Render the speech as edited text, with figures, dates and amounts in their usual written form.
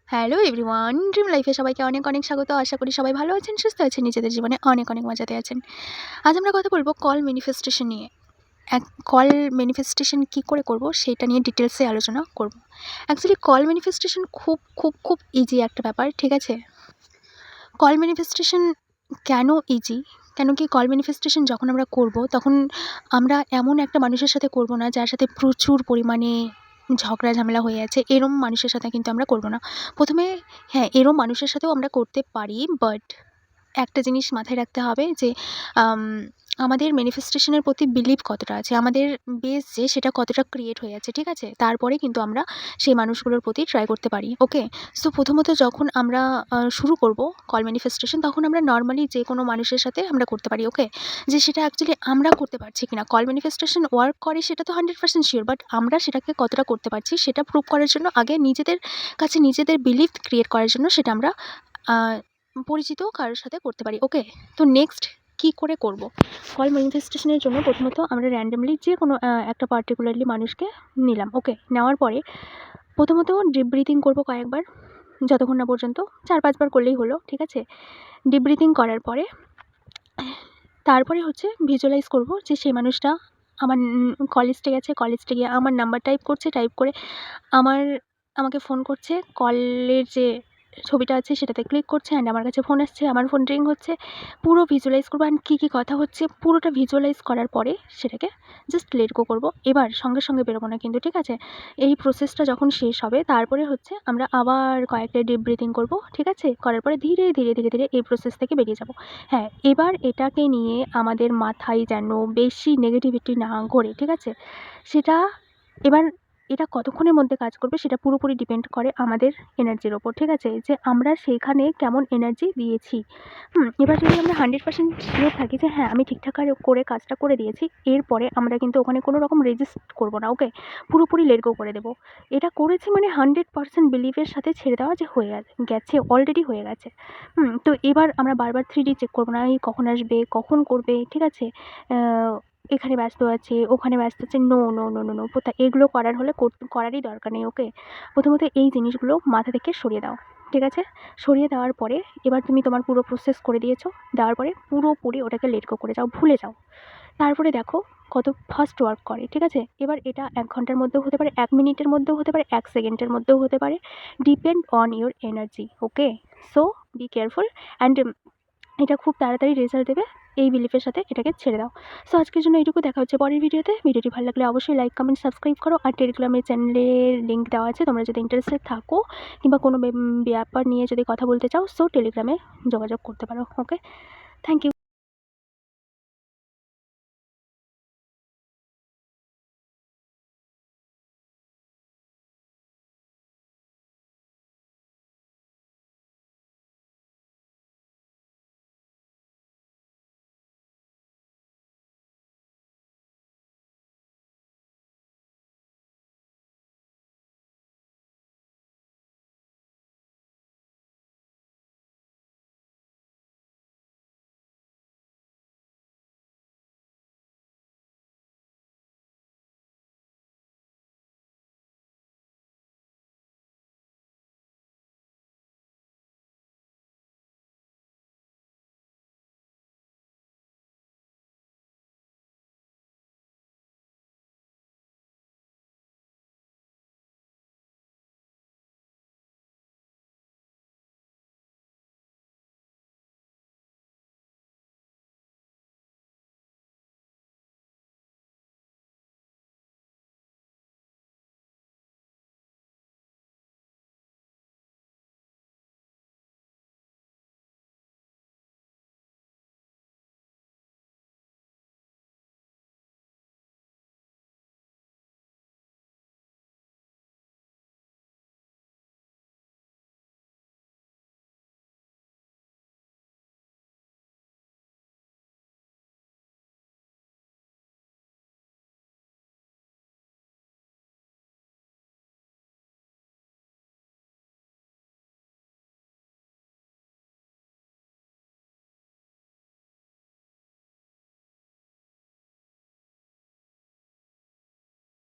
Hello everyone, dream লাইফে সবাইকে অনেক অনেক স্বাগত। আশা করি সবাই ভালো আছেন, সুস্থ আছেন, নিজেদের জীবনে অনেক অনেক মজাতে আছেন। আজ আমরা কথা বলবো কল ম্যানিফেস্টেশন নিয়ে। কল ম্যানিফেস্টেশন কী করে করব সেটা নিয়ে ডিটেলসে আলোচনা করব। অ্যাকচুয়ালি কল ম্যানিফেস্টেশন খুব খুব খুব ইজি একটা ব্যাপার, ঠিক আছে? কল ম্যানিফেস্টেশন কেন ইজি? কেন কি কল ম্যানিফেস্টেশন যখন আমরা করব তখন আমরা এমন একটা মানুষের সাথে করব না যার সাথে প্রচুর পরিমাণে ঝগড়া ঝামেলা হয়ে আছে, এরম মানুষের সাথে কিন্তু আমরা করব না। প্রথমে হ্যাঁ, এরম মানুষের সাথেও আমরা করতে পারি, বাট একটা জিনিস মাথায় রাখতে হবে যে আম আমাদের ম্যানিফেস্টেশনের প্রতি বিলিভ কতটা আছে, আমাদের বেস যে সেটা কতটা ক্রিয়েট হয়ে আছে, ঠিক আছে? তারপরে কিন্তু আমরা সেই মানুষগুলোর প্রতি ট্রাই করতে পারি, ওকে? সো প্রথমত যখন আমরা শুরু করব কল ম্যানিফেস্টেশন, তখন আমরা নর্মালি যে কোনো মানুষের সাথে আমরা করতে পারি, ওকে? যে সেটা অ্যাকচুয়ালি আমরা করতে পারছি কিনা, কল ম্যানিফেস্টেশন ওয়ার্ক করে সেটা তো 100% শিওর, বাট আমরা সেটাকে কতটা করতে পারছি সেটা প্রুভ করার জন্য আগে নিজেদের কাছে নিজেদের বিলিভ ক্রিয়েট করার জন্য সেটা আমরা পরিচিত কারোর সাথে করতে পারি, ওকে? তো নেক্সট কী করে করব কল ম্যানিফেস্টেশনের জন্য? প্রথমত আমরা র্যান্ডমলি যে কোনো একটা পার্টিকুলারলি মানুষকে নিলাম, ওকে? নেওয়ার পরে প্রথমত ডিপ ব্রিথিং করব কয়েকবার, যতক্ষণ না পর্যন্ত 4-5 বার করলেই হলো, ঠিক আছে? ডিপ ব্রিথিং করার পরে তারপরে হচ্ছে ভিজুয়ালাইজ করব যে সেই মানুষটা আমার কলেজে গেছে, কলেজে গিয়ে আমার নাম্বার টাইপ করছে, টাইপ করে আমাকে ফোন করছে, কলের যে ছবিটা আছে সেটাতে ক্লিক করছে অ্যান্ড আমার কাছে ফোন আসছে, আমার ফোন রিং হচ্ছে। পুরো ভিজুয়ালাইজ করবো অ্যান্ড কী কী কথা হচ্ছে পুরোটা ভিজুয়ালাইজ করার পরে সেটাকে জাস্ট লেট গো করবো। এবার সঙ্গে সঙ্গে বেরোবো না কিন্তু, ঠিক আছে? এই প্রসেসটা যখন শেষ হবে তারপরে হচ্ছে আমরা আবার কয়েকটা ডিপ ব্রিথিং করবো, ঠিক আছে? করার পরে ধীরে ধীরে ধীরে ধীরে এই প্রসেস থেকে বেরিয়ে যাব। হ্যাঁ, এবার এটাকে নিয়ে আমাদের মাথায় যেন বেশি নেগেটিভিটি না ঘোরে, ঠিক আছে? সেটা এবার এটা কতক্ষণের মধ্যে কাজ করবে সেটা পুরোপুরি ডিপেন্ড করে আমাদের এনার্জির ওপর, ঠিক আছে? যে আমরা সেইখানে কেমন এনার্জি দিয়েছি। এবার যদি আমরা 100% শিওর থাকি যে হ্যাঁ, আমি ঠিকঠাক করে কাজটা করে দিয়েছি, এরপরে আমরা কিন্তু ওখানে কোনো রকম রেজিস্ট করবো না, ওকে? পুরোপুরি লেট গো করে দেবো। এটা করেছি মানে 100% বিলিভের সাথে ছেড়ে দেওয়া যে হয়ে গেছে, অলরেডি হয়ে গেছে। তো এবার আমরা বারবার 3D চেক করবো না, এই কখন আসবে, কখন করবে, ঠিক আছে? এখানে ব্যস্ত আছে, ওখানে ব্যস্ত আছে, no no no no no, এগুলো করার হলে করারই দরকার নেই, ওকে? প্রথমত এই জিনিসগুলো মাথা থেকে সরিয়ে দাও, ঠিক আছে? সরিয়ে দেওয়ার পরে এবার তুমি তোমার পুরো প্রসেস করে দিয়েছো, দেওয়ার পরে পুরোপুরি ওটাকে লেট গো করে যাও, ভুলে যাও। তারপরে দেখো কত ফাস্ট ওয়ার্ক করে, ঠিক আছে? এবার এটা 1 ঘন্টার মধ্যেও হতে পারে, 1 মিনিটের মধ্যেও হতে পারে, 1 সেকেন্ডের মধ্যেও হতে পারে, depend on your energy, okay? So be careful and এটা খুব তাড়াতাড়ি রেজাল্ট দেবে, এই বিলিফের সাথে এটাকে ছেড়ে দাও। সো আজকের জন্য এইটুকু, দেখা হচ্ছে পরের ভিডিওতে। ভিডিওটি ভালো লাগলে অবশ্যই লাইক, কমেন্ট, সাবস্ক্রাইব করো। আর টেলিগ্রামের চ্যানেলের লিঙ্ক দেওয়া আছে, তোমরা যদি ইন্টারেস্টেড থাকো কিংবা কোনো ব্যাপার নিয়ে যদি কথা বলতে চাও, সো টেলিগ্রামে যোগাযোগ করতে পারো, ওকে? Thank you.